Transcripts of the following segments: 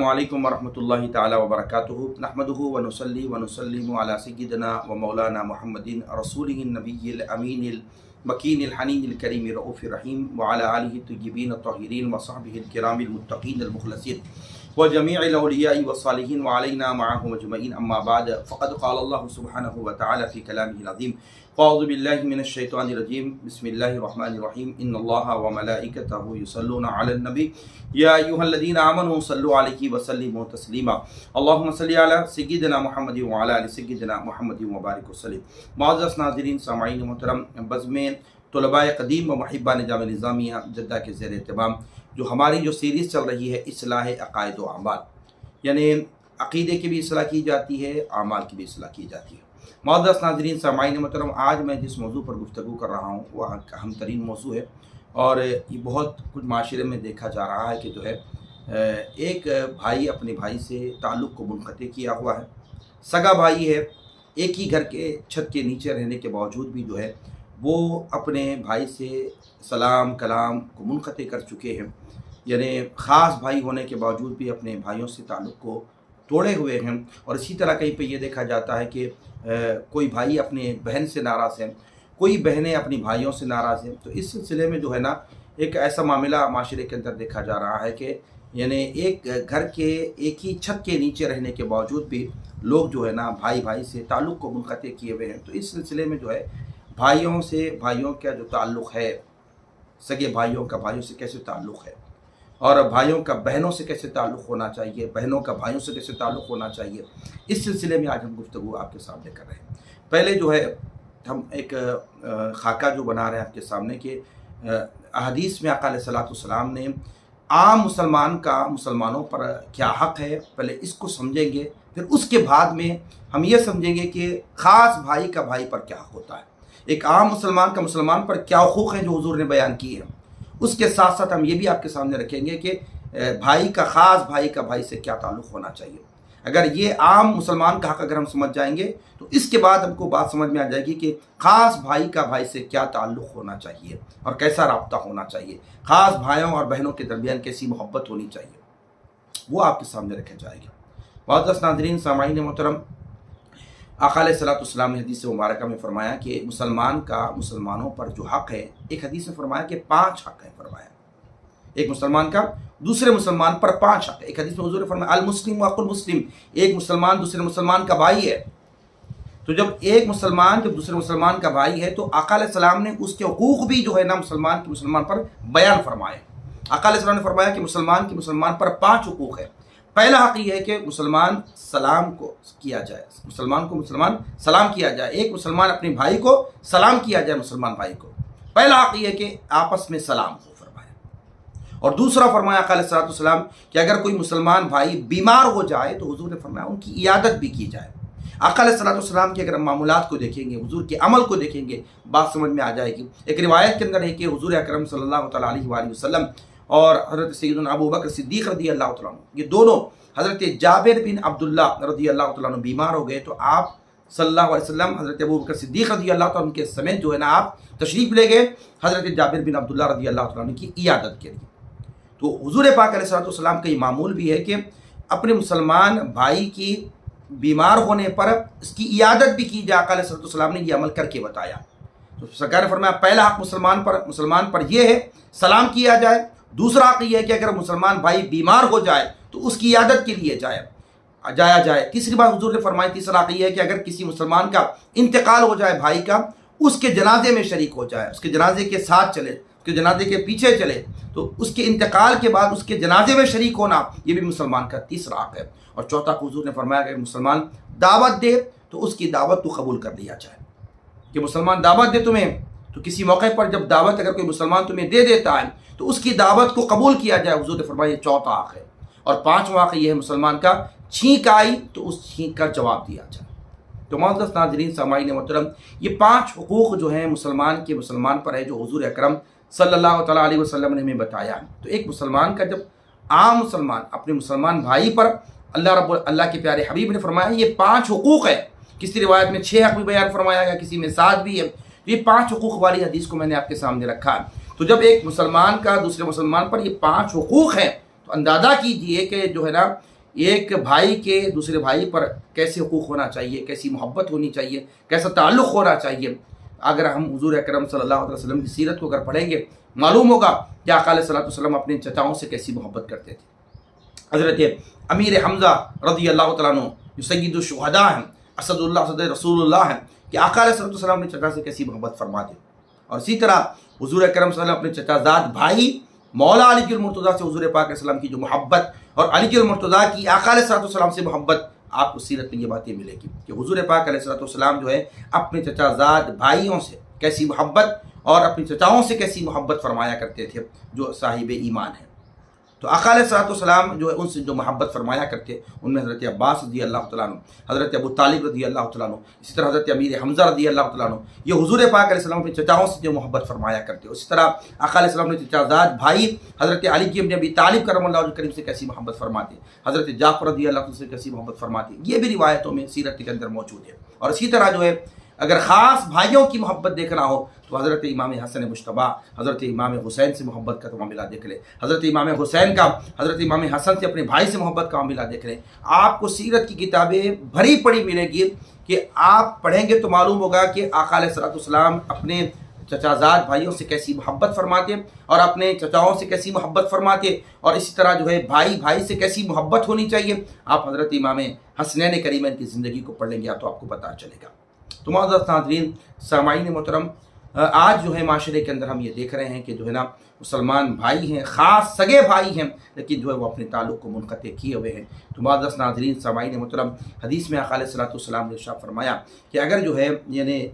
السلام علیکم ورحمۃ اللہ تعالی وبرکاتہ نحمدہ ونصلی ونسلم علی سیدنا و مولانا محمد رسولہ النبی الامین المکین الحنین الکریم الرؤوف الرحیم وعلی آلہ الطیبین الطاہرین وصحبہ الکرام المتقین المخلصین وجمیع الاولیاء والصالحین وعلینا معهم اجمعین اما بعد فقد قال اللہ سبحانہ وتعالی فی کلامہ العظیم اعوذ باللہ من الشیطان الرجیم بسم اللہ الرحمن الرحیم ان اللہ وملائکتہ یصلون علی النبی یا ایھا الذین آمنوا صلوا علیہ وسلموا تسلیما اللہم صلی علی سیدنا محمد وعلی آل سیدنا محمد وبارک وسلم۔ معزز ناظرین سامعین محترم، بزم طلباء قدیم و محبان جامعہ نظامیہ جدہ کے زیر اہتمام جو ہماری سیریز چل رہی ہے اصلاح عقائد و اعمال، یعنی عقیدے کی بھی اصلاح کی جاتی ہے، اعمال کی بھی اصلاح کی جاتی ہے۔ معزز ناظرین سامعین محترم، آج میں جس موضوع پر گفتگو کر رہا ہوں وہ اہم ترین موضوع ہے، اور یہ بہت کچھ معاشرے میں دیکھا جا رہا ہے کہ جو ہے ایک بھائی اپنے بھائی سے تعلق کو منقطع کیا ہوا ہے، سگا بھائی ہے، ایک ہی گھر کے چھت کے نیچے رہنے کے باوجود بھی جو ہے وہ اپنے بھائی سے سلام کلام کو منقطع کر چکے ہیں، یعنی خاص بھائی ہونے کے باوجود بھی اپنے بھائیوں سے تعلق کو توڑے ہوئے ہیں۔ اور اسی طرح کہیں پہ یہ دیکھا جاتا ہے کہ کوئی بھائی اپنے بہن سے ناراض ہیں، کوئی بہنیں اپنی بھائیوں سے ناراض ہیں۔ تو اس سلسلے میں جو ہے نا ایک ایسا معاملہ معاشرے کے اندر دیکھا جا رہا ہے کہ یعنی ایک گھر کے ایک ہی چھت کے نیچے رہنے کے باوجود بھی لوگ جو ہے نا بھائی سے تعلق کو منقطع کیے ہوئے ہیں۔ تو اس سلسلے میں جو ہے بھائیوں کا جو تعلق ہے، سگے بھائیوں کا بھائیوں سے کیسے تعلق ہے، اور بھائیوں کا بہنوں سے کیسے تعلق ہونا چاہیے، بہنوں کا بھائیوں سے کیسے تعلق ہونا چاہیے، اس سلسلے میں آج ہم گفتگو آپ کے سامنے کر رہے ہیں۔ پہلے جو ہے ہم ایک خاکہ جو بنا رہے ہیں آپ کے سامنے کہ احادیث میں آقا علیہ الصلوۃ والسلام نے عام مسلمان کا مسلمانوں پر کیا حق ہے، پہلے اس کو سمجھیں گے، پھر اس کے بعد میں ہم یہ سمجھیں گے کہ خاص بھائی کا بھائی پر کیا حق ہوتا ہے، ایک عام مسلمان کا مسلمان پر کیا حقوق ہیں جو حضور نے بیان کیے ہیں۔ اس کے ساتھ ساتھ ہم یہ بھی آپ کے سامنے رکھیں گے کہ بھائی کا خاص بھائی کا بھائی سے کیا تعلق ہونا چاہیے۔ اگر یہ عام مسلمان کا حق اگر ہم سمجھ جائیں گے تو اس کے بعد ہم کو بات سمجھ میں آ جائے گی کہ خاص بھائی کا بھائی سے کیا تعلق ہونا چاہیے اور کیسا رابطہ ہونا چاہیے، خاص بھائیوں اور بہنوں کے درمیان کیسی محبت ہونی چاہیے، وہ آپ کے سامنے رکھا جائے گا۔ معزز ناظرین سامعین محترم، آقا علیہ الصلوۃ والسلام نے حدیث مبارکہ میں فرمایا کہ مسلمان کا مسلمانوں پر جو حق ہے، ایک حدیث میں فرمایا کہ 5 حق ہیں، فرمایا ایک مسلمان کا دوسرے مسلمان پر 5 حق ہے۔ ایک حدیث میں حضور نے فرمایا المسلم اخو المسلم، ایک مسلمان دوسرے مسلمان کا بھائی ہے۔ تو جب ایک مسلمان جب دوسرے مسلمان کا بھائی ہے تو آقا علیہ السلام نے اس کے حقوق بھی جو ہے نا مسلمان پر بیان فرمائے۔ آقا علیہ السلام نے فرمایا کہ مسلمان پر 5 حقوق ہے۔ پہلا حق یہ ہے کہ مسلمان سلام کو کیا جائے، مسلمان کو سلام کیا جائے، ایک مسلمان اپنے بھائی کو سلام کیا جائے، مسلمان بھائی کو۔ پہلا حق یہ ہے کہ آپس میں سلام ہو، فرمایا۔ اور دوسرا فرمایا آقا علیہ الصلوۃ والسلام کہ اگر کوئی مسلمان بھائی بیمار ہو جائے تو حضور نے فرمایا ان کی عیادت بھی کی جائے۔ آقا علیہ الصلوۃ والسلام کے اگر ہم معمولات کو دیکھیں گے، حضور کے عمل کو دیکھیں گے، بات سمجھ میں آ جائے گی۔ ایک روایت کے اندر ہے کہ حضور اکرم صلی اللہ تعالیٰ علیہ وآلہ وسلم اور حضرت سیدنا ابو بکر صدیق رضی اللہ تعالیٰ عنہ، یہ دونوں حضرت جابر بن عبداللہ رضی اللہ تعالیٰ عنہ بیمار ہو گئے تو آپ صلی اللہ علیہ وسلم حضرت ابو بکر صدیق رضی اللہ تعالیٰ عنہ کے سمیت جو ہے نا آپ تشریف لے گئے حضرت جابر بن عبداللہ رضی اللہ تعالیٰ عنہ کی عیادت کے لیے۔ تو حضور پاک علیہ الصلوۃ والسلام کا یہ معمول بھی ہے کہ اپنے مسلمان بھائی کی بیمار ہونے پر اس کی عیادت بھی کی جائے۔ آقا علیہ الصلوۃ والسلام نے یہ عمل کر کے بتایا۔ تو سرکار نے فرمایا پہلا حق مسلمان پر یہ ہے سلام کیا جائے، دوسرا حق یہ ہے کہ اگر مسلمان بھائی بیمار ہو جائے تو اس کی عیادت کے لیے جایا جائے۔ تیسری بات حضور نے فرمائی، تیسرا حق یہ ہے کہ اگر کسی مسلمان کا انتقال ہو جائے بھائی کا، اس کے جنازے میں شریک ہو جائے، اس کے جنازے کے ساتھ چلے، اس کے جنازے کے پیچھے چلے، تو اس کے انتقال کے بعد اس کے جنازے میں شریک ہونا یہ بھی مسلمان کا تیسرا حق ہے۔ اور چوتھا حضور نے فرمایا کہ مسلمان دعوت دے تو اس کی دعوت تو قبول کر لیا جائے، کہ مسلمان دعوت دے تمہیں تو کسی موقع پر جب دعوت اگر کوئی مسلمان تمہیں دے دیتا ہے تو اس کی دعوت کو قبول کیا جائے، حضور نے فرمایا یہ چوتھا حق ہے۔ اور 5واں حق یہ ہے مسلمان کا چھینک آئی تو اس چھینک کا جواب دیا جائے۔ تو معزز ناظرین سامعین محترم، یہ 5 حقوق جو ہیں مسلمان پر ہے جو حضور اکرم صلی اللہ تعالیٰ علیہ وسلم نے ہمیں بتایا ہے۔ تو ایک مسلمان کا جب عام مسلمان اپنے مسلمان بھائی پر اللہ کے پیارے حبیب نے فرمایا یہ 5 حقوق ہے، کسی روایت میں 6 حق بھی بیان فرمایا گیا، کسی میں 7 بھی ہے۔ یہ 5 حقوق والی حدیث کو میں نے آپ کے سامنے رکھا ہے۔ تو جب ایک مسلمان کا دوسرے مسلمان پر یہ 5 حقوق ہیں تو اندازہ کیجئے کہ جو ہے نا ایک بھائی کے دوسرے بھائی پر کیسے حقوق ہونا چاہیے، کیسی محبت ہونی چاہیے، کیسا تعلق ہونا چاہیے، اگر ہم حضور اکرم صلی اللہ علیہ وسلم کی سیرت کو اگر پڑھیں گے معلوم ہوگا کہ آقا علیہ الصلوۃ والسلام اپنے چچاؤں سے کیسی محبت کرتے تھے۔ حضرت امیر حمزہ رضی اللہ تعالیٰ عنہ جو سید الشہداء ہیں، اسد اللہ صد رسول اللہ ہیں، کہ آقا علیہ الصلوۃ والسلام اپنے چچا سے کیسی محبت فرماتے، اور اسی طرح حضور اکرم صلی اللہ علیہ وسلم اپنے چچا زاد بھائی مولا علی المرتضیٰ سے حضور پاک علیہ السلام کی جو محبت اور علی المرتضیٰ کی آقا علیہ السلام سے محبت، آپ کو سیرت میں یہ باتیں ملے گی کہ حضور پاک علیہ السلام جو ہے اپنے چچا زاد بھائیوں سے کیسی محبت اور اپنے چچاؤں سے کیسی محبت فرمایا کرتے تھے جو صاحب ایمان ہیں۔ تو آقا علیہ السلام جو ہے ان سے جو محبت فرمایا کرتے ان میں حضرت عباس رضی اللہ تعالیٰ عنہ، حضرت ابو طالب رضی اللہ تعالیٰ عنہ، اسی طرح حضرت امیر حمزہ رضی اللہ تعالیٰ عنہ، یہ حضور پاک علیہ السلام اپنے چچاؤں سے جو محبت فرمایا کرتے، اسی طرح آقا علیہ السلام نے چچا زاد بھائی حضرت علی ابن ابی طالب کرم اللہ وجہہ کریم سے کیسی محبت فرماتے، حضرت جعفر رضی اللہ عنہ سے کیسی محبت فرماتے، یہ بھی روایتوں میں سیرت کے اندر موجود ہے۔ اور اسی طرح جو ہے اگر خاص بھائیوں کی محبت دیکھنا ہو تو حضرت امام حسن مجتبیٰ، حضرت امام حسین سے محبت کا معاملہ دیکھ لیں، حضرت امام حسین کا حضرت امام حسن سے اپنے بھائی سے محبت کا معاملہ دیکھ لیں۔ آپ کو سیرت کی کتابیں بھری پڑی ملے گی کہ آپ پڑھیں گے تو معلوم ہوگا کہ آقا علیہ السلام اپنے چچا زاد بھائیوں سے کیسی محبت فرماتے اور اپنے چچاؤں سے کیسی محبت فرماتے، اور اسی طرح جو ہے بھائی بھائی سے کیسی محبت ہونی چاہیے۔ آپ حضرت امام حسنین کریمین کی زندگی کو پڑھ لیں گے تو آپ کو پتہ چلے گا۔ تو معزز ناظرین، سامعین محترم، آج جو ہے معاشرے کے اندر ہم یہ دیکھ رہے ہیں کہ جو ہے نا مسلمان بھائی ہیں، خاص سگے بھائی ہیں، لیکن جو ہے وہ اپنے تعلق کو منقطع کیے ہوئے ہیں۔ تو معزز ناظرین، سامعین محترم، حدیث میں آقا علیہ السلام نے ارشاد فرمایا کہ اگر جو ہے یعنی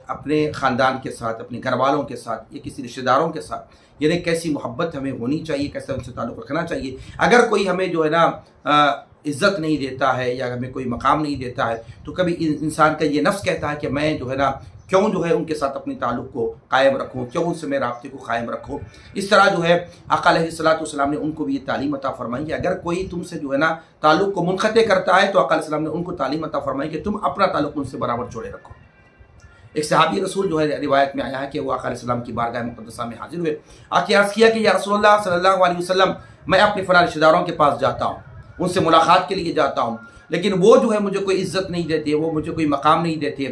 اپنے خاندان کے ساتھ، اپنے گھر والوں کے ساتھ یا کسی رشتہ داروں کے ساتھ یعنی کیسی محبت ہمیں ہونی چاہیے، کیسے ان سے تعلق رکھنا چاہیے۔ اگر کوئی ہمیں جو ہے نا عزت نہیں دیتا ہے یا ہمیں کوئی مقام نہیں دیتا ہے تو کبھی انسان کا یہ نفس کہتا ہے کہ میں جو ہے نا کیوں جو ہے ان کے ساتھ اپنے تعلق کو قائم رکھوں، کیوں ان سے میں رابطے کو قائم رکھوں۔ اس طرح جو ہے آقا علیہ السلام نے ان کو بھی یہ تعلیم عطا فرمائی کہ اگر کوئی تم سے جو ہے نا تعلق کو منقطع کرتا ہے تو آقا علیہ السلام نے ان کو تعلیم عطا فرمائی کہ تم اپنا تعلق ان سے برابر جوڑے رکھو۔ ایک صحابی رسول جو ہے روایت میں آیا ہے کہ وہ آقا علیہ السلام کی بارگاہ مقدسہ میں حاضر ہوئے، آ کے عرض کیا کہ یا رسول اللہ صلی اللہ علیہ وسلم، میں اپنے فلاں رشتہ داروں کے پاس جاتا ہوں، ان سے ملاقات کے لیے جاتا ہوں، لیکن وہ جو ہے مجھے کوئی عزت نہیں دیتے، وہ مجھے کوئی مقام نہیں دیتے،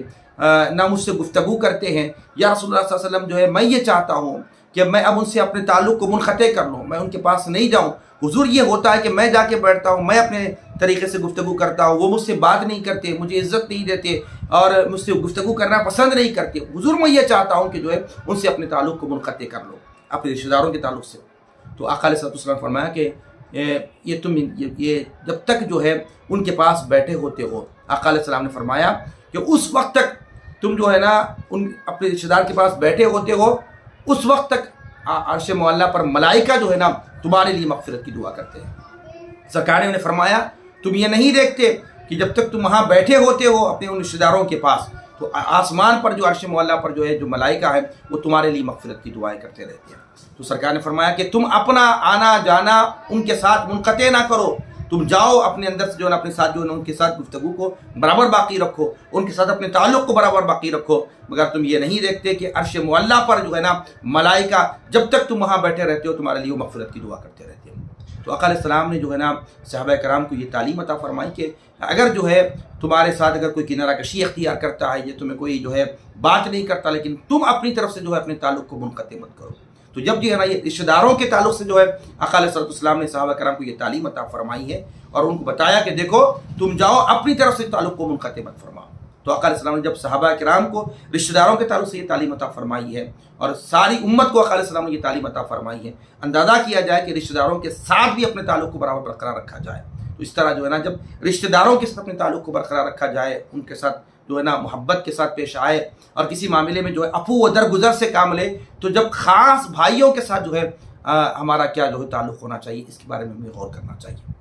نہ مجھ سے گفتگو کرتے ہیں۔ یا رسول اللہ صلی اللہ علیہ وسلم جو ہے میں یہ چاہتا ہوں کہ میں اب ان سے اپنے تعلق کو منقطع کر لوں، میں ان کے پاس نہیں جاؤں۔ حضور یہ ہوتا ہے کہ میں جا کے بیٹھتا ہوں، میں اپنے طریقے سے گفتگو کرتا ہوں، وہ مجھ سے بات نہیں کرتے، مجھے عزت نہیں دیتے اور مجھ سے گفتگو کرنا پسند نہیں کرتے۔ حضور میں یہ چاہتا ہوں کہ جو ہے ان سے اپنے تعلق کو منقطع کر لو، اپنے رشتہ داروں کے تعلق سے۔ تو آقا علیہ السلام فرمایا کہ یہ جب تک جو ہے ان کے پاس بیٹھے ہوتے ہو، آقا علیہ السلام نے فرمایا کہ اس وقت تک تم جو ہے نا ان اپنے رشتہ دار کے پاس بیٹھے ہوتے ہو، اس وقت تک عرش معلیٰ پر ملائکہ جو ہے نا تمہارے لیے مغفرت کی دعا کرتے ہیں۔ سرکار نے فرمایا تم یہ نہیں دیکھتے کہ جب تک تم وہاں بیٹھے ہوتے ہو اپنے ان رشتہ داروں کے پاس تو آسمان پر جو عرش معلیٰ پر جو ہے جو ملائکہ ہیں وہ تمہارے لیے مغفرت کی دعائیں کرتے رہتے ہیں۔ تو سرکار نے فرمایا کہ تم اپنا آنا جانا ان کے ساتھ منقطع نہ کرو، تم جاؤ اپنے اندر سے جو ہے نا اپنے ساتھ جو ہے نا ان کے ساتھ گفتگو کو برابر باقی رکھو، ان کے ساتھ اپنے تعلق کو برابر باقی رکھو، مگر تم یہ نہیں دیکھتے کہ عرش معلیٰ پر جو ہے نا ملائکہ جب تک تم وہاں بیٹھے رہتے ہو تمہارے لیے مغفرت کی دعا کرتے رہتے ہیں۔ تو آقا علیہ السلام نے جو ہے نا صحابہ کرام کو یہ تعلیم عطا فرمائی کہ اگر جو ہے تمہارے ساتھ اگر کوئی کنارہ کشی اختیار کرتا ہے یا تمہیں کوئی جو ہے بات نہیں کرتا، لیکن تم اپنی طرف سے جو ہے اپنے تعلق کو منقطع مت کرو۔ تو جب جو ہے نا یہ رشتہ داروں کے تعلق سے جو ہے آقا علیہ السلام نے صحابہ کرام کو یہ تعلیم عطا فرمائی ہے اور ان کو بتایا کہ دیکھو تم جاؤ اپنی طرف سے تعلق کو منقطع مت فرماؤ۔ تو آقا علیہ السلام نے جب صحابہ کرام کو رشتہ داروں کے تعلق سے یہ تعلیم عطا فرمائی ہے اور ساری امت کو آقا علیہ السلام نے یہ تعلیم عطا فرمائی ہے، اندازہ کیا جائے کہ رشتہ داروں کے ساتھ بھی اپنے تعلق کو برابر برقرار رکھا جائے۔ تو اس طرح جو ہے نا جب رشتہ داروں کے ساتھ اپنے تعلق کو برقرار رکھا جائے، ان کے ساتھ جو ہے نا محبت کے ساتھ پیش آئے اور کسی معاملے میں جو ہے عفو و درگزر سے کام لے، تو جب خاص بھائیوں کے ساتھ جو ہے ہمارا کیا جو ہے تعلق ہونا چاہیے، اس کے بارے میں ہمیں غور کرنا چاہیے۔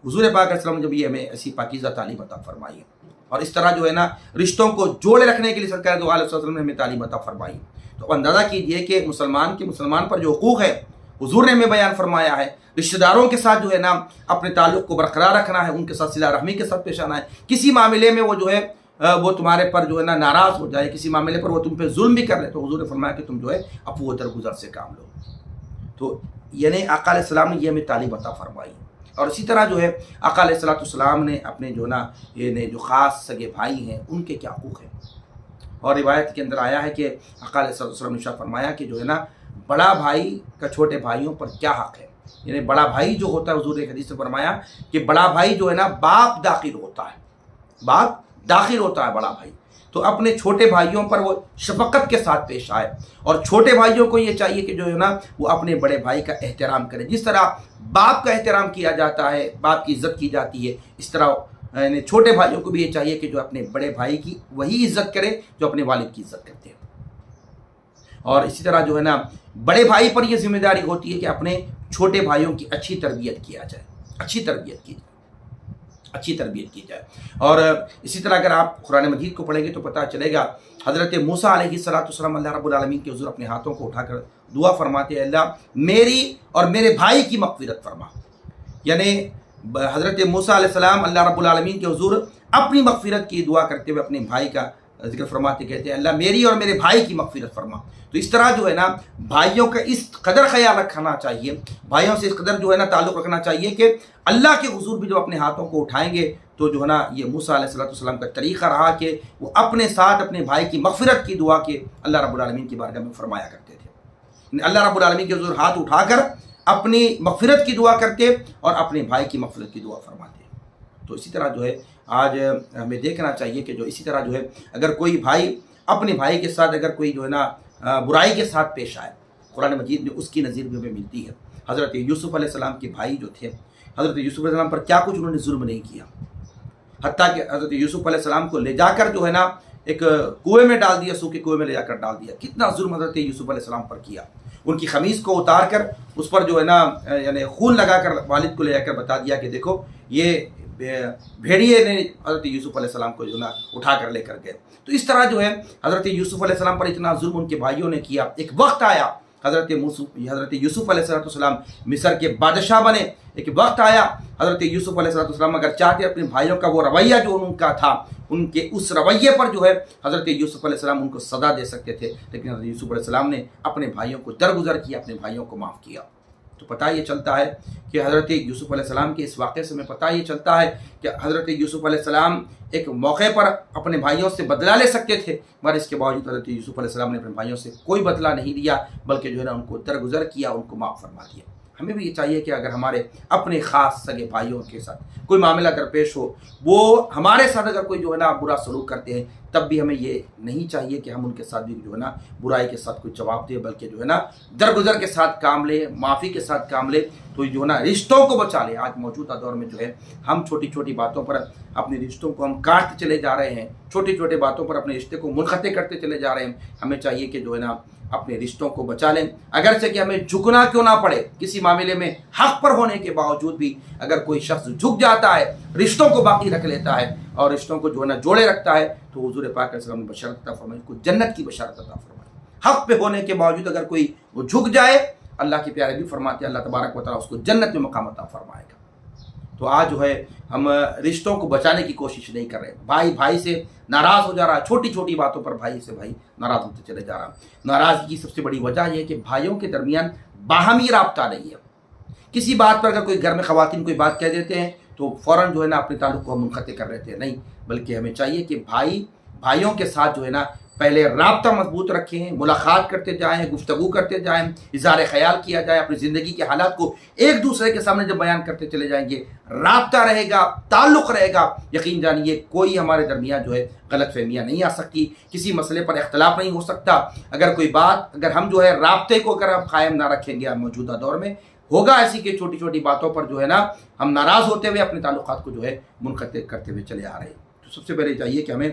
حضور پاک علیہ السلام نے جب یہ ہمیں ایسی پاکیزہ تعلیم عطا فرمائی ہے اور اس طرح جو ہے نا رشتوں کو جوڑے رکھنے کے لیے سرکار دو علیہ وسلم نے ہمیں تعلیم عطا فرمائی، تو اندازہ کیجئے کہ مسلمان پر جو حقوق ہے حضور نے ہمیں بیان فرمایا ہے۔ رشتہ داروں کے ساتھ جو ہے نا اپنے تعلق کو برقرار رکھنا ہے، ان کے ساتھ صلہ رحمی کے ساتھ پیش آنا ہے۔ کسی معاملے میں وہ جو ہے وہ تمہارے پر جو ہے نا ناراض ہو جائے، کسی معاملے پر وہ تم پہ ظلم بھی کر لے، تو حضور نے فرمایا کہ تم جو ہے عفو و درگزر سے کام لو۔ تو یعنی آقا علیہ السلام نے یہ ہمیں تعلیم عطا فرمائی اور اسی طرح جو ہے آقا علیہ الصلوۃ والسلام نے اپنے جو ہے نا یہ جو خاص سگے بھائی ہیں ان کے کیا حقوق ہیں. اور روایت کے اندر آیا ہے کہ آقا علیہ الصلوۃ والسلام نے ارشاد فرمایا کہ جو ہے نا بڑا بھائی کا چھوٹے بھائیوں پر کیا حق ہے. یعنی بڑا بھائی جو ہوتا ہے، حضور نے حدیث میں فرمایا کہ بڑا بھائی جو ہے نا باپ داخل ہوتا ہے، باپ داخل ہوتا ہے بڑا بھائی. تو اپنے چھوٹے بھائیوں پر وہ شفقت کے ساتھ پیش آئے، اور چھوٹے بھائیوں کو یہ چاہیے کہ جو ہے نا وہ اپنے بڑے بھائی کا احترام کرے. جس طرح باپ کا احترام کیا جاتا ہے، باپ کی عزت کی جاتی ہے، اس طرح یعنی چھوٹے بھائیوں کو بھی یہ چاہیے کہ جو اپنے بڑے بھائی کی وہی عزت کرے جو اپنے والد کی عزت کرتے ہیں. اور اسی طرح جو ہے نا بڑے بھائی پر یہ ذمہ داری ہوتی ہے کہ اپنے چھوٹے بھائیوں کی اچھی تربیت کیا جائے، اچھی تربیت کی جائے. اور اسی طرح اگر آپ قرآن مجید کو پڑھیں گے تو پتہ چلے گا حضرت موسیٰ علیہ السلام اللہ رب العالمین کے حضور اپنے ہاتھوں کو اٹھا کر دعا فرماتے ہیں، اللہ میری اور میرے بھائی کی مغفرت فرما. یعنی حضرت موسیٰ علیہ السلام اللہ رب العالمین کے حضور اپنی مغفرت کی دعا کرتے ہوئے اپنے بھائی کا ذکر فرماتے کہتے ہیں اللہ میری اور میرے بھائی کی مغفرت فرما. تو اس طرح جو ہے نا بھائیوں کا اس قدر خیال رکھنا چاہیے، بھائیوں سے اس قدر جو ہے نا تعلق رکھنا چاہیے کہ اللہ کے حضور بھی جو اپنے ہاتھوں کو اٹھائیں گے تو جو ہے نا یہ موسیٰ علیہ السلام کا طریقہ رہا کہ وہ اپنے ساتھ اپنے بھائی کی مغفرت کی دعا کے اللہ رب العالمین کی بارگاہ میں فرمایا کرتے تھے. اللہ رب العالمین کے حضور ہاتھ اٹھا کر اپنی مغفرت کی دعا کرتے اور اپنے بھائی کی مغفرت کی دعا فرماتے. تو اسی طرح جو ہے آج ہمیں دیکھنا چاہیے کہ جو اسی طرح جو ہے اگر کوئی بھائی اپنے بھائی کے ساتھ اگر کوئی جو ہے نا برائی کے ساتھ پیش آئے، قرآن مجید میں اس کی نظیر بھی ہمیں ملتی ہے. حضرت یوسف علیہ السلام کے بھائی جو تھے، حضرت یوسف علیہ السلام پر کیا کچھ انہوں نے ظلم نہیں کیا، حتیٰ کہ حضرت یوسف علیہ السلام کو لے جا کر جو ہے نا ایک کنویں میں ڈال دیا، سوکھے کنویں میں لے جا کر ڈال دیا. کتنا ظلم حضرت یوسف علیہ السلام پر کیا. ان کی خمیص کو اتار کر اس پر جو ہے نا یعنی خون لگا کر والد کو لے جا کر بتا دیا کہ دیکھو یہ بھیڑیے نے حضرت یوسف علیہ السلام کو جو ہے نا اٹھا کر لے کر گئے. تو اس طرح جو ہے حضرت یوسف علیہ السلام پر اتنا ظلم ان کے بھائیوں نے کیا. ایک وقت آیا حضرت یوسف علیہ السلام مصر کے بادشاہ بنے. ایک وقت آیا حضرت یوسف علیہ السلام اگر چاہتے اپنے بھائیوں کا وہ رویہ جو ان کا تھا، ان کے اس رویے پر جو ہے حضرت یوسف علیہ السلام ان کو سزا دے سکتے تھے، لیکن حضرت یوسف علیہ السلام نے اپنے بھائیوں کو درگزر کیا، اپنے بھائیوں کو معاف کیا. تو پتہ یہ چلتا ہے کہ حضرت یوسف علیہ السلام کے اس واقعے سے ہمیں پتہ یہ چلتا ہے کہ حضرت یوسف علیہ السلام ایک موقع پر اپنے بھائیوں سے بدلہ لے سکتے تھے، مگر اس کے باوجود حضرت یوسف علیہ السلام نے اپنے بھائیوں سے کوئی بدلہ نہیں لیا، بلکہ جو ہے نا ان کو درگزر کیا، ان کو معاف فرما دیا. ہمیں بھی یہ چاہیے کہ اگر ہمارے اپنے خاص سگے بھائیوں کے ساتھ کوئی معاملہ درپیش ہو، وہ ہمارے ساتھ اگر کوئی جو ہے نا برا سلوک کرتے ہیں، تب بھی ہمیں یہ نہیں چاہیے کہ ہم ان کے ساتھ بھی جو ہے نا برائی کے ساتھ کوئی جواب دیں، بلکہ جو ہے نا درگزر کے ساتھ کام لیں، معافی کے ساتھ کام لیں، تو جو ہے نا رشتوں کو بچا لیں. آج موجودہ دور میں جو ہے ہم چھوٹی چھوٹی باتوں پر اپنے رشتوں کو ہم کاٹتے چلے جا رہے ہیں، چھوٹی چھوٹی باتوں پر اپنے رشتے کو منقطع کرتے چلے جا رہے ہیں. ہمیں چاہیے کہ جو ہے نا اپنے رشتوں کو بچا لیں، اگرچہ کہ ہمیں جھکنا کیوں نہ پڑے. کسی معاملے میں حق پر ہونے کے باوجود بھی اگر کوئی شخص جھک جاتا ہے، رشتوں کو باقی رکھ لیتا ہے اور رشتوں کو جو ہے نا جوڑے رکھتا ہے، تو حضور پاک علیہ السلام نے بشارت عطا فرمائی، کو جنت کی بشارت عطا فرمائی. حق پہ ہونے کے باوجود اگر کوئی وہ جھک جائے، اللہ کے پیارے بھی فرماتے ہیں اللہ تبارک و تعالیٰ اس کو جنت میں مقام عطا فرمائے گا. تو آج جو ہے ہم رشتوں کو بچانے کی کوشش نہیں کر رہے. بھائی بھائی سے ناراض ہو جا رہا ہے، چھوٹی چھوٹی باتوں پر بھائی سے بھائی ناراض ہوتے چلے جا رہا. ناراضگی کی سب سے بڑی وجہ یہ ہے کہ بھائیوں کے درمیان باہمی رابطہ نہیں ہے. کسی بات پر اگر کوئی گھر میں خواتین کوئی بات کہہ دیتے ہیں تو فوراً جو ہے نا اپنے تعلق کو ہم منقطع کر رہتے ہیں. نہیں، بلکہ ہمیں چاہیے کہ بھائیوں کے ساتھ جو ہے نا پہلے رابطہ مضبوط رکھیں، ملاقات کرتے جائیں، گفتگو کرتے جائیں، اظہار خیال کیا جائے. اپنی زندگی کے حالات کو ایک دوسرے کے سامنے جب بیان کرتے چلے جائیں گے، رابطہ رہے گا، تعلق رہے گا، یقین جانیے کوئی ہمارے درمیان جو ہے غلط فہمیاں نہیں آ سکتی، کسی مسئلے پر اختلاف نہیں ہو سکتا. اگر ہم جو ہے رابطے کو اگر ہم قائم نہ رکھیں گے موجودہ دور میں، ہوگا ایسی کہ چھوٹی چھوٹی باتوں پر جو ہے نا ہم ناراض ہوتے ہوئے اپنے تعلقات کو جو ہے منقطع کرتے ہوئے چلے آ رہے ہیں. تو سب سے پہلے چاہیے کہ ہمیں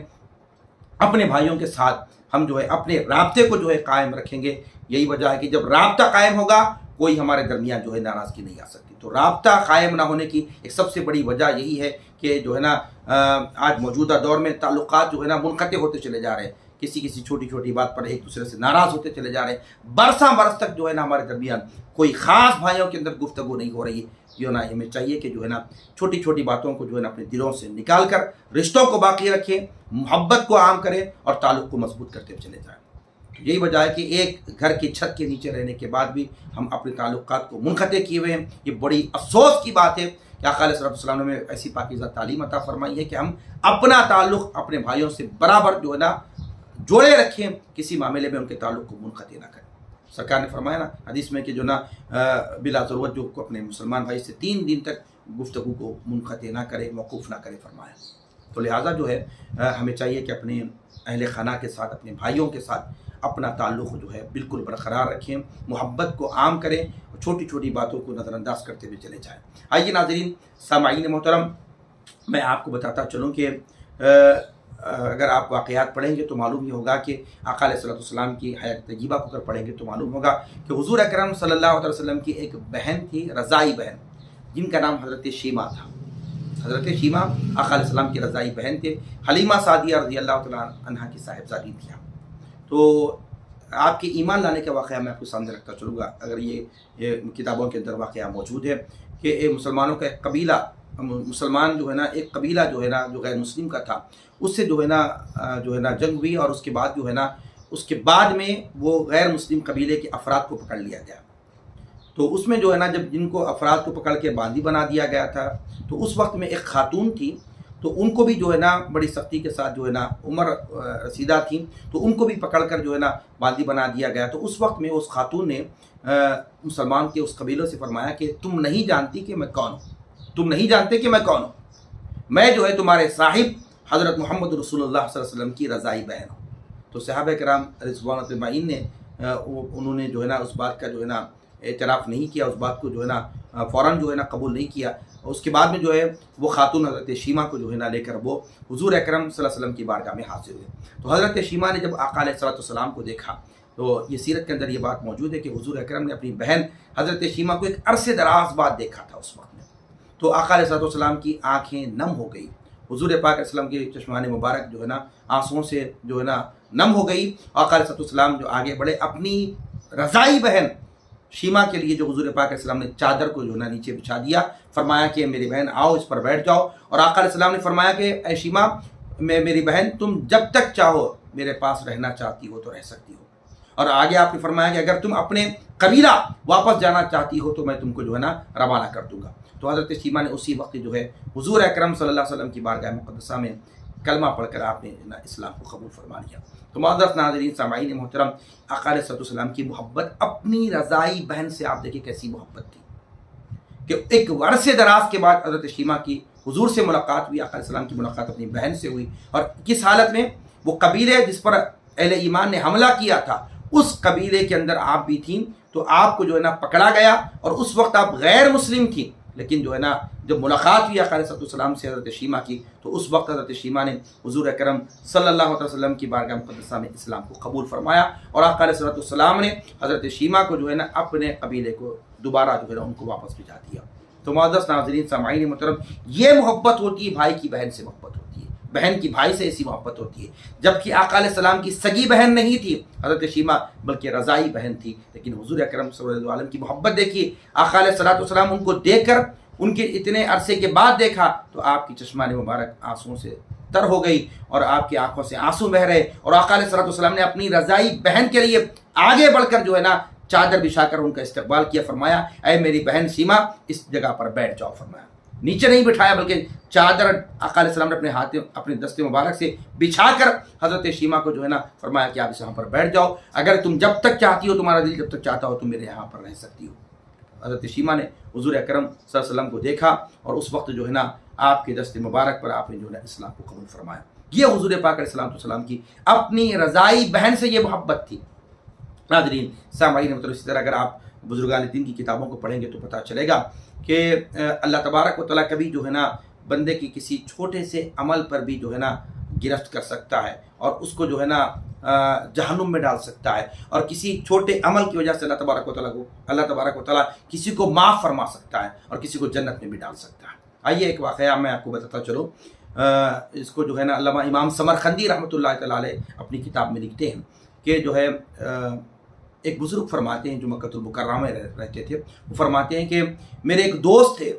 اپنے بھائیوں کے ساتھ ہم جو ہے اپنے رابطے کو جو ہے قائم رکھیں گے. یہی وجہ ہے کہ جب رابطہ قائم ہوگا کوئی ہمارے درمیان جو ہے ناراضگی نہیں آ سکتی. تو رابطہ قائم نہ ہونے کی ایک سب سے بڑی وجہ یہی ہے کہ جو ہے نا آج موجودہ دور میں تعلقات جو ہے نا منقطع ہوتے چلے جا رہے ہیں. کسی چھوٹی چھوٹی بات پر ایک دوسرے سے ناراض ہوتے چلے جا رہے ہیں. برساں برس تک جو ہے نا ہمارے درمیان کوئی خاص بھائیوں کے اندر گفتگو نہیں ہو رہی ہے. جو ہے نا ہمیں چاہیے کہ جو ہے نا چھوٹی چھوٹی باتوں کو جو ہے نا اپنے دلوں سے نکال کر رشتوں کو باقی رکھیں، محبت کو عام کریں اور تعلق کو مضبوط کرتے چلے جائیں. یہی وجہ ہے کہ ایک گھر کی چھت کے نیچے رہنے کے بعد بھی ہم اپنے تعلقات کو منقطع کیے ہوئے ہیں. یہ بڑی افسوس کی بات ہے کہ آقا علیہ السلام نے ہمیں ایسی پاکیزہ تعلیم عطا فرمائی ہے کہ ہم اپنا تعلق اپنے بھائیوں سے برابر جو ہے نا جوڑے رکھیں، کسی معاملے میں ان کے تعلق کو منقطع نہ کریں۔ سرکار نے فرمایا نا حدیث میں کہ جو نا بلا ضرورت جو کو اپنے مسلمان بھائی سے 3 دن تک گفتگو کو منقطع نہ کرے، موقوف نہ کرے فرمایا۔ تو لہٰذا جو ہے ہمیں چاہیے کہ اپنے اہل خانہ کے ساتھ، اپنے بھائیوں کے ساتھ اپنا تعلق جو ہے بالکل برقرار رکھیں، محبت کو عام کریں اور چھوٹی چھوٹی باتوں کو نظر انداز کرتے ہوئے چلے جائیں۔ آئیے ناظرین سامعین محترم، میں آپ کو بتاتا چلوں کہ اگر آپ واقعات پڑھیں گے تو معلوم یہ ہوگا کہ آقا علیہ السلام کی حیات طیبہ کو اگر پڑھیں گے تو معلوم ہوگا کہ حضور اکرم صلی اللہ علیہ وسلم کی ایک بہن تھی، رضائی بہن، جن کا نام حضرت شیمہ تھا۔ حضرت شیمہ آقا علیہ السلام کی رضائی بہن تھے، حلیمہ سعدیہ رضی اللہ تعالیٰ عنہا کی صاحبزادی تھی۔ تو آپ کے ایمان لانے کا واقعہ میں آپ کو سامنے رکھتا چلوں گا، اگر یہ کتابوں کے اندر واقعہ موجود ہے کہ مسلمانوں کا ایک قبیلہ، مسلمان جو ہے نا ایک قبیلہ جو ہے نا جو غیر مسلم کا تھا، اس سے جو ہے نا جنگ ہوئی، اور اس کے بعد جو ہے نا اس کے بعد میں وہ غیر مسلم قبیلے کے افراد کو پکڑ لیا گیا۔ تو اس میں جو ہے نا جب جن کو افراد کو پکڑ کے باندی بنا دیا گیا تھا، تو اس وقت میں ایک خاتون تھی، تو ان کو بھی جو ہے نا بڑی سختی کے ساتھ جو ہے نا عمر رسیدہ تھیں، تو ان کو بھی پکڑ کر جو ہے نا باندی بنا دیا گیا۔ تو اس وقت میں اس خاتون نے مسلمان کے اس قبیلوں سے فرمایا کہ تم نہیں جانتی کہ میں کون ہوں، تم نہیں جانتے کہ میں کون ہوں، میں جو ہے تمہارے صاحب حضرت محمد رسول اللہ صلی اللہ علیہ وسلم کی رضائی بہن ہوں۔ تو صحابہ کرام رضوان اللہ اجمعین نے انہوں نے جو ہے نا اس بات کا جو ہے نا اعتراف نہیں کیا، اس بات کو جو ہے نا فوراً جو ہے نا قبول نہیں کیا۔ اس کے بعد میں جو ہے وہ خاتون حضرت شیمہ کو جو ہے نا لے کر وہ حضور اکرم صلی اللہ علیہ وسلم کی بارگاہ میں حاضر ہوئے۔ تو حضرت شیمہ نے جب آقا علیہ السلام کو دیکھا، تو یہ سیرت کے اندر یہ بات موجود ہے کہ حضور اکرم نے اپنی بہن حضرت شیمہ کو ایک عرصے دراز بعد دیکھا تھا اس وقت میں۔ تو آقا علیہ السلام کی آنکھیں نم ہو گئی، حضور پاک علیہ السلام کے چشمان مبارک جو ہے نا آنسوؤں سے جو ہے نا نم ہو گئی۔ آقا علیہ السلام جو آگے بڑھے، اپنی رضائی بہن شیمہ کے لیے جو حضور پاک علیہ السلام نے چادر کو جو ہے نا نیچے بچھا دیا، فرمایا کہ میری بہن آؤ اس پر بیٹھ جاؤ۔ اور آقا علیہ السلام نے فرمایا کہ اے شیمہ، میری بہن تم جب تک چاہو میرے پاس رہنا چاہتی ہو تو رہ سکتی ہو، اور آگے آپ نے فرمایا کہ اگر تم اپنے قبیلہ واپس جانا چاہتی ہو تو میں تم کو جو ہے نا روانہ کر دوں گا۔ تو حضرت شیمہ نے اسی وقت جو ہے حضور اکرم صلی اللہ علیہ وسلم کی بارگاہ مقدسہ میں کلمہ پڑھ کر آپ نے اسلام کو قبول فرما لیا۔ تو معزز ناظرین سامعین محترم، آقا علیہ السلام کی محبت اپنی رضائی بہن سے آپ دیکھیں کیسی محبت تھی کہ ایک عرصے دراز کے بعد حضرت شیمہ کی حضور سے ملاقات ہوئی، آقا علیہ السلام کی ملاقات اپنی بہن سے ہوئی، اور کس حالت میں؟ وہ قبیلے جس پر اہل ایمان نے حملہ کیا تھا اس قبیلے کے اندر آپ بھی تھیں، تو آپ کو جو ہے نا پکڑا گیا، اور اس وقت آپ غیر مسلم تھیں، لیکن جو ہے نا جب ملاقات ہوئی آقا علیہ السلام سے حضرت شیمہ کی، تو اس وقت حضرت شیمہ نے حضور اکرم صلی اللہ علیہ وسلم کی بارگاہ مقدسہ میں اسلام کو قبول فرمایا، اور آقا علیہ السلام نے حضرت شیمہ کو جو ہے نا اپنے قبیلے کو دوبارہ جو ہے نا ان کو واپس بھیجا دیا۔ تو معزز ناظرین سامعین محترم، یہ محبت ہوتی ہے بھائی کی بہن سے محبت ہوتی ہے، بہن کی بھائی سے ایسی محبت ہوتی ہے، جبکہ آقا علیہ السلام کی سگی بہن نہیں تھی حضرت شیمہ، بلکہ رضائی بہن تھی، لیکن حضور اکرم صلی اللہ علیہ وسلم کی محبت دیکھیے، آقا علیہ السلام ان کو دیکھ کر، ان کے اتنے عرصے کے بعد دیکھا تو آپ کی چشمان مبارک آنسوؤں سے تر ہو گئی، اور آپ کی آنکھوں سے آنسو بہ رہے، اور آقا علیہ السلام نے اپنی رضائی بہن کے لیے آگے بڑھ کر جو ہے نا چادر بچھا کر ان کا استقبال کیا، فرمایا اے میری بہن شیمہ اس جگہ پر بیٹھ جاؤ، فرمایا نیچے نہیں بٹھایا بلکہ چادر آقا علیہ السلام نے اپنے ہاتھ اپنے دست مبارک سے بچھا کر حضرت شیمہ کو جو ہے نا فرمایا کہ آپ اس یہاں پر بیٹھ جاؤ، اگر تم جب تک چاہتی ہو، تمہارا دل جب تک چاہتا ہو تم میرے یہاں پر رہ سکتی ہو۔ حضرت شیمہ نے حضور اکرم صلی اللہ علیہ وسلم کو دیکھا، اور اس وقت جو ہے نا آپ کے دست مبارک پر آپ نے جو ہے اسلام کو قبول فرمایا۔ یہ حضور پاک علیہ السلام کی اپنی رضائی بہن سے یہ محبت تھی۔ ناظرین سامعین مطلب اسی طرح اگر آپ بزرگان دین کی کتابوں کو پڑھیں گے تو پتہ چلے گا کہ اللہ تبارک و تعالیٰ کبھی جو ہے نا بندے کی کسی چھوٹے سے عمل پر بھی جو ہے نا گرفت کر سکتا ہے، اور اس کو جو ہے نا جہنم میں ڈال سکتا ہے، اور کسی چھوٹے عمل کی وجہ سے اللہ تبارک و تعالیٰ کسی کو معاف فرما سکتا ہے اور کسی کو جنت میں بھی ڈال سکتا ہے۔ آئیے ایک واقعہ میں آپ کو بتاتا چلوں، اس کو جو ہے نا علامہ امام سمرقندی رحمۃ اللہ تعالیٰ علیہ اپنی کتاب میں لکھتے ہیں کہ جو ہے ایک بزرگ فرماتے ہیں جو مکہ المکرمہ میں رہتے تھے، وہ فرماتے ہیں کہ میرے ایک دوست تھے،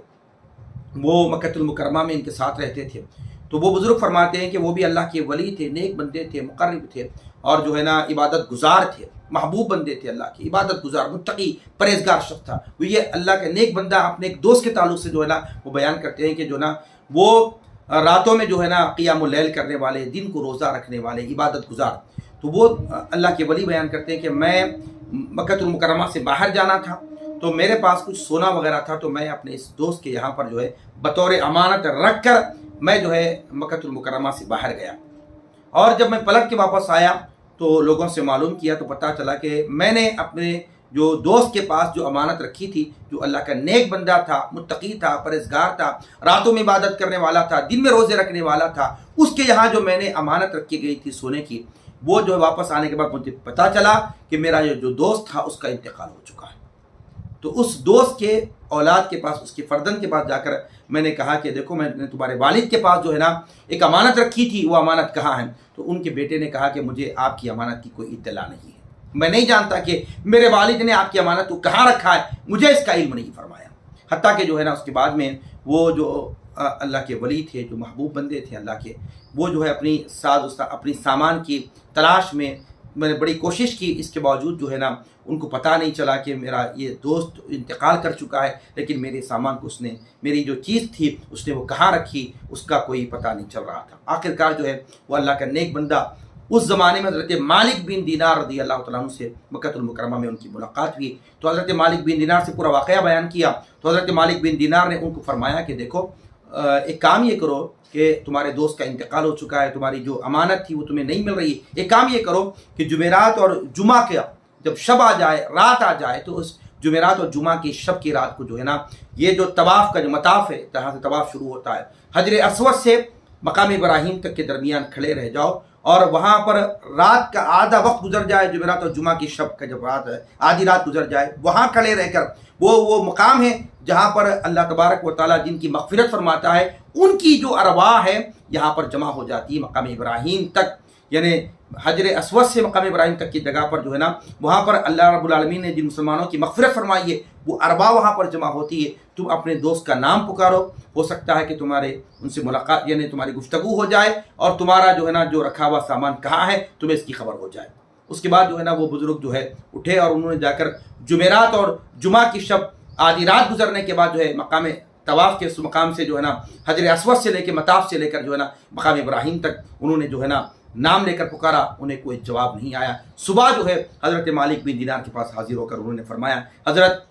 وہ مکہ المکرمہ میں ان کے ساتھ رہتے تھے، تو وہ بزرگ فرماتے ہیں کہ وہ بھی اللہ کے ولی تھے، نیک بندے تھے، مقرب تھے، اور جو ہے نا عبادت گزار تھے، محبوب بندے تھے اللہ کے، عبادت گزار، متقی، پرہیزگار شخص تھا وہ۔ یہ اللہ کا نیک بندہ اپنے ایک دوست کے تعلق سے جو ہے نا وہ بیان کرتے ہیں کہ جو نا وہ راتوں میں جو ہے نا قیام اللیل کرنے والے، دن کو روزہ رکھنے والے، عبادت گزار، تو وہ اللہ کے ولی بیان کرتے ہیں کہ میں مکہ المکرمہ سے باہر جانا تھا تو میرے پاس کچھ سونا وغیرہ تھا، تو میں اپنے اس دوست کے یہاں پر جو ہے بطور امانت رکھ کر میں جو ہے مکہ المکرمہ سے باہر گیا، اور جب میں پلٹ کے واپس آیا تو لوگوں سے معلوم کیا تو پتہ چلا کہ میں نے اپنے جو دوست کے پاس جو امانت رکھی تھی، جو اللہ کا نیک بندہ تھا، متقی تھا، پرہیزگار تھا، راتوں میں عبادت کرنے والا تھا، دن میں روزے رکھنے والا تھا، اس کے یہاں جو میں نے امانت رکھی گئی تھی سونے کی، وہ جو واپس آنے کے بعد مجھے پتہ چلا کہ میرا جو دوست تھا اس کا انتقال ہو چکا ہے۔ تو اس دوست کے اولاد کے پاس، اس کے فرزند کے پاس جا کر میں نے کہا کہ دیکھو میں نے تمہارے والد کے پاس جو ہے نا ایک امانت رکھی تھی، وہ امانت کہاں ہے؟ تو ان کے بیٹے نے کہا کہ مجھے آپ کی امانت کی کوئی اطلاع نہیں ہے، میں نہیں جانتا کہ میرے والد نے آپ کی امانت کو کہاں رکھا ہے، مجھے اس کا علم نہیں فرمایا۔ حتیٰ کہ جو ہے نا اس کے بعد میں وہ جو اللہ کے ولی تھے، جو محبوب بندے تھے اللہ کے، وہ جو ہے اپنی سامان کی تلاش میں نے بڑی کوشش کی، اس کے باوجود جو ہے نا ان کو پتہ نہیں چلا کہ میرا یہ دوست انتقال کر چکا ہے، لیکن میرے سامان کو اس نے، میری جو چیز تھی اس نے وہ کہاں رکھی اس کا کوئی پتہ نہیں چل رہا تھا۔ آخرکار جو ہے وہ اللہ کا نیک بندہ، اس زمانے میں حضرت مالک بن دینار رضی اللہ تعالیٰ عنہ سے مکہ المکرمہ میں ان کی ملاقات ہوئی، تو حضرت مالک بن دینار سے پورا واقعہ بیان کیا، تو حضرت مالک بن دینار نے ان کو فرمایا کہ دیکھو ایک کام یہ کرو کہ تمہارے دوست کا انتقال ہو چکا ہے، تمہاری جو امانت تھی وہ تمہیں نہیں مل رہی، ایک کام یہ کرو کہ جمعرات اور جمعہ کا جب شب آ جائے، رات آ جائے، تو اس جمعرات اور جمعہ کی شب کی رات کو جو ہے نا یہ جو طواف کا جو مطاف ہے، جہاں سے طواف شروع ہوتا ہے، حجر اسود سے مقام ابراہیم تک کے درمیان کھڑے رہ جاؤ، اور وہاں پر رات کا آدھا وقت گزر جائے، جمعرات اور جمعہ کی شب کا جب رات ہے آدھی رات گزر جائے، وہاں کھڑے رہ کر وہ مقام ہے جہاں پر اللہ تبارک و تعالیٰ جن کی مغفرت فرماتا ہے، ان کی جو ارواح ہے یہاں پر جمع ہو جاتی ہے مقام ابراہیم تک، یعنی حجر اسود سے مقام ابراہیم تک کی جگہ پر جو ہے نا وہاں پر اللہ رب العالمین نے جن مسلمانوں کی مغفرت فرمائی ہے وہ ارواح وہاں پر جمع ہوتی ہے۔ تم اپنے دوست کا نام پکارو، ہو سکتا ہے کہ تمہارے ان سے ملاقات، یعنی تمہاری گفتگو ہو جائے، اور تمہارا جو ہے نا جو رکھا ہوا سامان کہاں ہے تمہیں اس کی خبر ہو جائے۔ اس کے بعد جو ہے نا وہ بزرگ جو ہے اٹھے اور انہوں نے جا کر جمعرات اور جمعہ کی شب آدھی رات گزرنے کے بعد جو ہے مقام طواف کے اس مقام سے جو ہے نا حجر اسود سے لے کے مطاف سے لے کر جو ہے نا مقام ابراہیم تک انہوں نے جو ہے نا نام لے کر پکارا، انہیں کوئی جواب نہیں آیا۔ صبح جو ہے حضرت مالک بن دینار کے پاس حاضر ہو کر انہوں نے فرمایا حضرت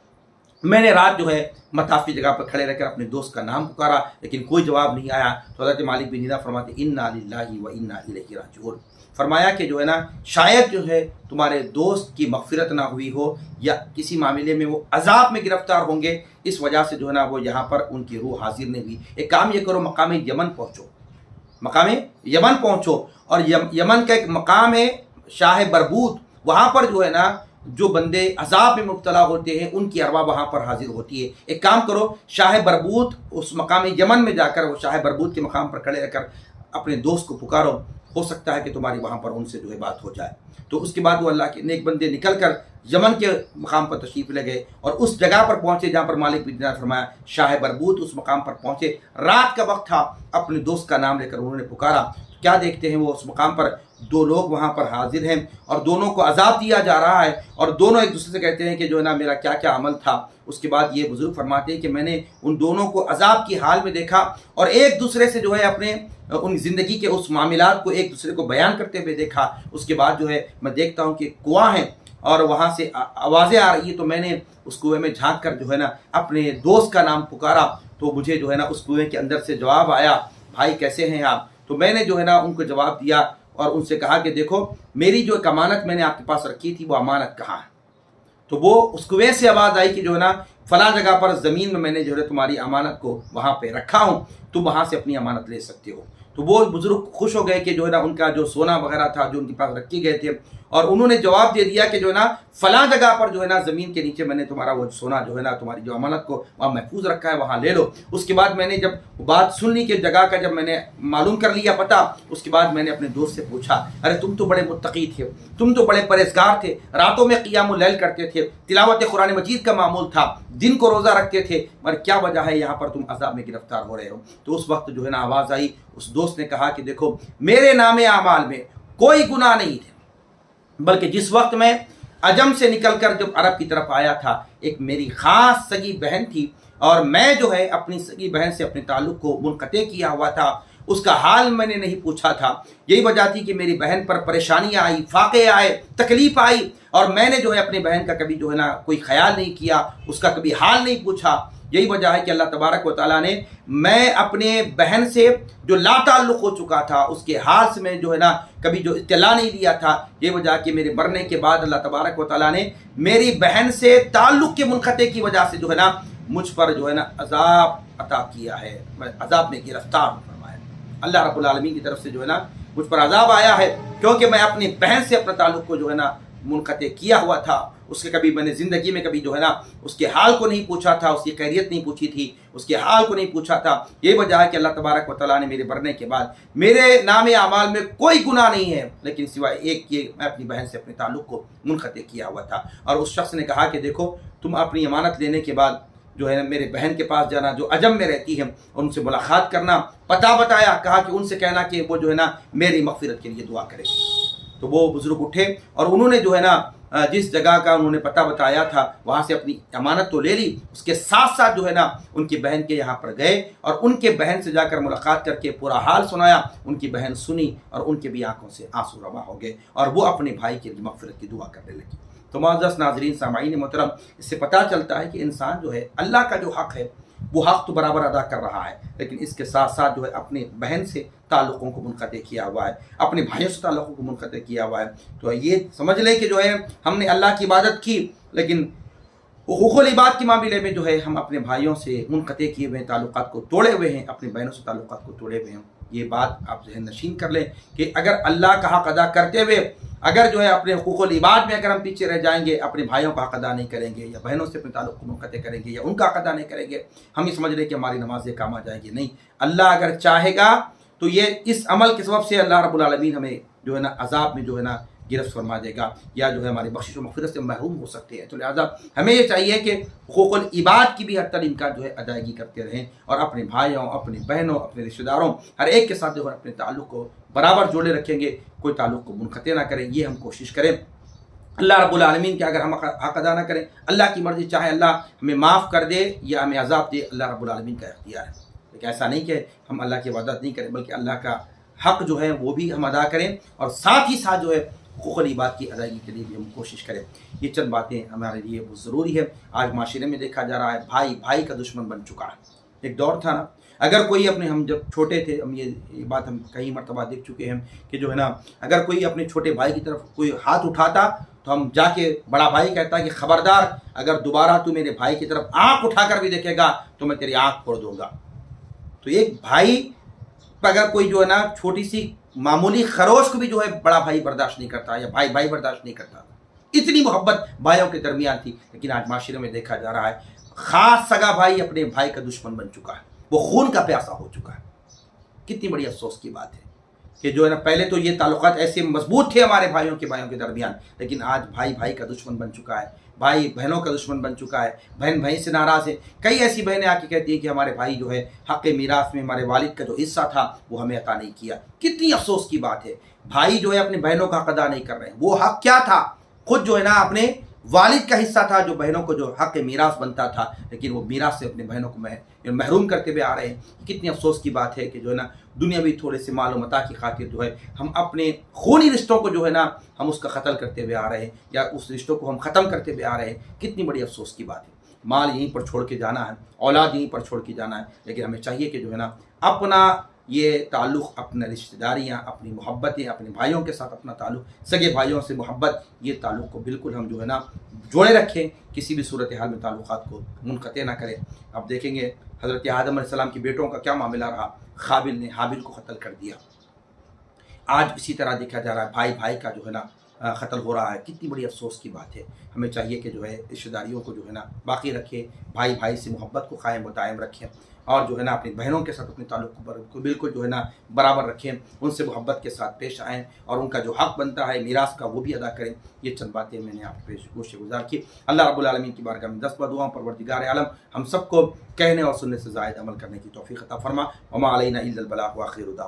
میں نے رات جو ہے مطاف کی جگہ پر کھڑے رہ کر اپنے دوست کا نام پکارا لیکن کوئی جواب نہیں آیا، تو حضرت مالک بن دینار فرماتے انا للہ و انا الیہ راجعون، فرمایا کہ جو ہے نا شاید جو ہے تمہارے دوست کی مغفرت نہ ہوئی ہو یا کسی معاملے میں وہ عذاب میں گرفتار ہوں گے، اس وجہ سے جو ہے نا وہ یہاں پر ان کی روح حاضر نہیں ہوئی۔ ایک کام یہ کرو، مقام یمن پہنچو، مقام یمن پہنچو، اور یمن کا ایک مقام ہے شاہ بربود، وہاں پر جو ہے نا جو بندے عذاب میں مبتلا ہوتے ہیں ان کی ارواح وہاں پر حاضر ہوتی ہے۔ ایک کام کرو، شاہ بربود اس مقام یمن میں جا کر وہ شاہ بربود کے مقام پر کھڑے رہ کر اپنے دوست کو پکارو، ہو سکتا ہے کہ تمہاری وہاں پر ان سے جو ہے بات ہو جائے۔ تو اس کے بعد وہ اللہ کے نیک بندے نکل کر یمن کے مقام پر تشریف لے گئے اور اس جگہ پر پہنچے جہاں پر مالک بن دینار فرمایا شاہ بربود اس مقام پر پہنچے، رات کا وقت تھا، اپنے دوست کا نام لے کر انہوں نے پکارا، کیا دیکھتے ہیں وہ اس مقام پر دو لوگ وہاں پر حاضر ہیں اور دونوں کو عذاب دیا جا رہا ہے، اور دونوں ایک دوسرے سے کہتے ہیں کہ جو ہے نا میرا کیا کیا عمل تھا۔ اس کے بعد یہ بزرگ فرماتے ہیں کہ میں نے ان دونوں کو عذاب کی حال میں دیکھا اور ایک دوسرے سے جو ہے اپنے ان زندگی کے اس معاملات کو ایک دوسرے کو بیان کرتے ہوئے دیکھا۔ اس کے بعد جو ہے میں دیکھتا ہوں کہ کنواں ہے اور وہاں سے آوازیں آ رہی ہیں، تو میں نے اس کنویں میں جھانک کر جو ہے نا اپنے دوست کا نام پکارا، تو مجھے جو ہے نا اس کنویں کے اندر سے جواب آیا، بھائی کیسے ہیں آپ؟ تو میں نے جو ہے نا ان کو جواب دیا اور ان سے کہا کہ دیکھو میری جو ایک امانت میں نے آپ کے پاس رکھی تھی وہ امانت کہاں ہے؟ تو وہ اس کنویں سے آواز آئی کہ جو ہے نا فلاں جگہ پر زمین میں نے جو ہے تمہاری امانت کو وہاں پہ رکھا ہوں، تم وہاں سے اپنی امانت لے سکتے ہو۔ تو وہ بزرگ خوش ہو گئے کہ جو ہے نا ان کا جو سونا وغیرہ تھا جو ان کے پاس رکھے گئے تھے، اور انہوں نے جواب دے دیا کہ جو ہے نا فلاں جگہ پر جو ہے نا زمین کے نیچے میں نے تمہارا وہ سونا جو ہے نا تمہاری جو امانت کو وہاں محفوظ رکھا ہے، وہاں لے لو۔ اس کے بعد میں نے جب بات سن لی کہ جگہ کا جب میں نے معلوم کر لیا پتہ، اس کے بعد میں نے اپنے دوست سے پوچھا، ارے تم تو بڑے متقی تھے، تم تو بڑے پرہیزگار تھے، راتوں میں قیام اللیل کرتے تھے، تلاوت قرآن مجید کا معمول تھا، دن کو روزہ رکھتے تھے، مگر کیا وجہ ہے یہاں پر تم عذاب میں گرفتار ہو رہے ہو؟ تو اس وقت جو ہے نا آواز آئی، اس دوست نے کہا کہ دیکھو میرے نام اعمال میں کوئی گناہ نہیں تھے، بلکہ جس وقت میں عجم سے نکل کر جب عرب کی طرف آیا تھا، ایک میری خاص سگی بہن تھی، اور میں جو ہے اپنی سگی بہن سے اپنے تعلق کو منقطع کیا ہوا تھا، اس کا حال میں نے نہیں پوچھا تھا۔ یہی وجہ تھی کہ میری بہن پر پریشانیاں آئی، فاقے آئے، تکلیف آئی، اور میں نے جو ہے اپنی بہن کا کبھی جو ہے نا کوئی خیال نہیں کیا، اس کا کبھی حال نہیں پوچھا۔ یہی وجہ ہے کہ اللہ تبارک و تعالیٰ نے میں اپنے بہن سے جو لا تعلق ہو چکا تھا، اس کے حال سے میں جو ہے نا کبھی جو اطلاع نہیں لیا تھا۔ یہ وجہ ہے کہ میرے مرنے کے بعد اللہ تبارک و تعالیٰ نے میری بہن سے تعلق کے منقطع کی وجہ سے جو ہے نا مجھ پر جو ہے نا عذاب عطا کیا ہے، میں عذاب میں گرفتار فرمایا۔ اللہ رب العالمین کی طرف سے جو ہے نا مجھ پر عذاب آیا ہے، کیونکہ میں اپنی بہن سے اپنا تعلق کو جو ہے نا منقطع کیا ہوا تھا۔ اس کے کبھی میں نے زندگی میں کبھی جو ہے نا اس کے حال کو نہیں پوچھا تھا، اس کی خیریت نہیں پوچھی تھی، اس کے حال کو نہیں پوچھا تھا۔ یہ وجہ ہے کہ اللہ تبارک و تعالیٰ نے میرے مرنے کے بعد میرے نام اعمال میں کوئی گناہ نہیں ہے، لیکن سوائے ایک کہ میں اپنی بہن سے اپنے تعلق کو منقطع کیا ہوا تھا۔ اور اس شخص نے کہا کہ دیکھو، تم اپنی امانت لینے کے بعد جو ہے میرے بہن کے پاس جانا، جو عجم میں رہتی ہے، ان سے ملاقات کرنا، پتہ بتایا، کہا کہ ان سے کہنا کہ وہ جو ہے نا میری مغفرت کے لیے دعا کرے۔ تو وہ بزرگ اٹھے اور انہوں نے جو ہے نا جس جگہ کا انہوں نے پتہ بتایا تھا وہاں سے اپنی امانت تو لے لی، اس کے ساتھ ساتھ جو ہے نا ان کی بہن کے یہاں پر گئے اور ان کے بہن سے جا کر ملاقات کر کے پورا حال سنایا۔ ان کی بہن سنی اور ان کے بھی آنکھوں سے آنسو روا ہو گئے، اور وہ اپنے بھائی کے لیے مغفرت کی دعا کرنے لگی۔ تو معزز ناظرین، سامعین محترم، اس سے پتہ چلتا ہے کہ انسان جو ہے اللہ کا جو حق ہے وہ حق تو برابر ادا کر رہا ہے، لیکن اس کے ساتھ ساتھ جو ہے اپنے بہن سے تعلقوں کو منقطع کیا ہوا ہے، اپنے بھائیوں سے تعلقوں کو منقطع کیا ہوا ہے۔ تو یہ سمجھ لیں کہ جو ہے ہم نے اللہ کی عبادت کی، لیکن حقوق العباد کے معاملے میں جو ہے ہم اپنے بھائیوں سے منقطع کیے ہوئے تعلقات کو توڑے ہوئے ہیں، اپنے بہنوں سے تعلقات کو توڑے ہوئے ہیں۔ یہ بات آپ ذہن نشین کر لیں کہ اگر اللہ کا حق ادا کرتے ہوئے اگر جو ہے اپنے حقوق العباد میں اگر ہم پیچھے رہ جائیں گے، اپنے بھائیوں کا حق ادا نہیں کریں گے، یا بہنوں سے اپنے تعلق کو منقطع کریں گے، یا ان کا حق ادا نہیں کریں گے، ہم یہ سمجھ لیں کہ ہماری نمازیں کام آ جائے گی۔ نہیں، اللہ اگر چاہے گا تو یہ اس عمل کے سبب سے اللہ رب العالمین ہمیں جو ہے نا عذاب میں جو ہے نا گرفت فرما دے گا، یا جو ہے ہماری بخشش و مغفرت سے محروم ہو سکتے ہیں۔ تو لہٰذا ہمیں یہ چاہیے کہ حقوق العباد کی بھی حتی الامکان جو ہے ادائیگی کرتے رہیں، اور اپنے بھائیوں، اپنے بہنوں، اپنے رشتہ داروں، ہر ایک کے ساتھ جو ہے اپنے تعلق کو برابر جوڑے رکھیں گے، کوئی تعلق کو منقطع نہ کریں، یہ ہم کوشش کریں۔ اللہ رب العالمین کے اگر ہم حق ادا نہ کریں، اللہ کی مرضی، چاہے اللہ ہمیں معاف کر دے یا ہمیں عذاب دے، اللہ رب العالمین کا اختیار ہے۔ لیکن ایسا نہیں کہ ہم اللہ کی عبادت نہیں کریں، بلکہ اللہ کا حق جو ہے وہ بھی ہم ادا کریں، اور ساتھ ہی ساتھ جو ہے حقوق العباد کی ادائیگی کے لیے بھی ہم کوشش کریں۔ یہ چند باتیں ہمارے لیے بہت ضروری ہے۔ آج معاشرے میں دیکھا جا رہا ہے بھائی بھائی کا دشمن بن چکا ہے۔ ایک دور تھا نا، اگر کوئی اپنے، ہم جب چھوٹے تھے، ہم یہ بات ہم کئی مرتبہ دیکھ چکے ہیں کہ جو ہے نا اگر کوئی اپنے چھوٹے بھائی کی طرف کوئی ہاتھ اٹھاتا تو ہم جا کے بڑا بھائی کہتا کہ خبردار، اگر دوبارہ تو میرے بھائی کی طرف آنکھ اٹھا کر بھی دیکھے گا تو میں تیری آنکھ پھوڑ دوں گا۔ تو ایک بھائی اگر کوئی جو ہے نا چھوٹی سی معمولی خروش کو بھی جو ہے بڑا بھائی برداشت نہیں کرتا، یا بھائی بھائی برداشت نہیں کرتا، اتنی محبت بھائیوں کے درمیان تھی۔ لیکن آج معاشرے میں دیکھا جا رہا ہے خاص سگا بھائی اپنے بھائی کا دشمن بن چکا ہے، وہ خون کا پیاسا ہو چکا ہے۔ کتنی بڑی افسوس کی بات ہے کہ جو ہے نا پہلے تو یہ تعلقات ایسے مضبوط تھے ہمارے بھائیوں کے درمیان، لیکن آج بھائی بھائی کا دشمن بن چکا ہے، بھائی بہنوں کا دشمن بن چکا ہے، بہن بھائی سے ناراض ہے۔ کئی ایسی بہنیں آ کے کہتی ہیں کہ ہمارے بھائی جو ہے حق میراث میں ہمارے والد کا جو حصہ تھا وہ ہمیں عطا نہیں کیا۔ کتنی افسوس کی بات ہے، بھائی جو ہے اپنے بہنوں کا حق ادا نہیں کر رہے ہیں۔ وہ حق کیا تھا؟ خود جو ہے نا اپنے والد کا حصہ تھا جو بہنوں کو جو حق میراث بنتا تھا، لیکن وہ میراث سے اپنے بہنوں کو محروم کرتے ہوئے آ رہے ہیں۔ کتنی افسوس کی بات ہے کہ جو ہے نا دنیاوی تھوڑے سے مال و متاع کی خاطر جو ہے ہم اپنے خونی رشتوں کو جو ہے نا ہم اس کا قتل کرتے ہوئے آ رہے ہیں، یا اس رشتوں کو ہم ختم کرتے ہوئے آ رہے ہیں۔ کتنی بڑی افسوس کی بات ہے۔ مال یہیں پر چھوڑ کے جانا ہے، اولاد یہیں پر چھوڑ کے جانا ہے، لیکن ہمیں چاہیے کہ جو ہے نا اپنا یہ تعلق، اپنا رشتہ داریاں، اپنی محبتیں، اپنے بھائیوں کے ساتھ اپنا تعلق، سگے بھائیوں سے محبت، یہ تعلق کو بالکل ہم جو ہے نا جوڑے رکھیں، کسی بھی صورتحال میں تعلقات کو منقطع نہ کریں۔ اب دیکھیں گے حضرت آدم علیہ السلام کی بیٹوں کا کیا معاملہ رہا، قابل نے حابل کو قتل کر دیا۔ آج اسی طرح دیکھا جا رہا ہے بھائی بھائی کا جو ہے نا قتل ہو رہا ہے۔ کتنی بڑی افسوس کی بات ہے۔ ہمیں چاہیے کہ جو ہے رشتہ داریوں کو جو ہے نا باقی رکھیں، بھائی بھائی سے محبت کو قائم و دائم رکھیں، اور جو ہے نا اپنی بہنوں کے ساتھ اپنے تعلق کو بالکل جو ہے نا برابر رکھیں، ان سے محبت کے ساتھ پیش آئیں، اور ان کا جو حق بنتا ہے میراث کا وہ بھی ادا کریں۔ یہ چند باتیں میں نے آپ کے پیش گوش گزار کی۔ اللہ رب العالمین کی بارگاہ میں دست بدعاؤں، پروردگار عالم ہم سب کو کہنے اور سننے سے زائد عمل کرنے کی توفیق عطا فرما۔ وما علینا الا البلاغ، وآخر دعوانا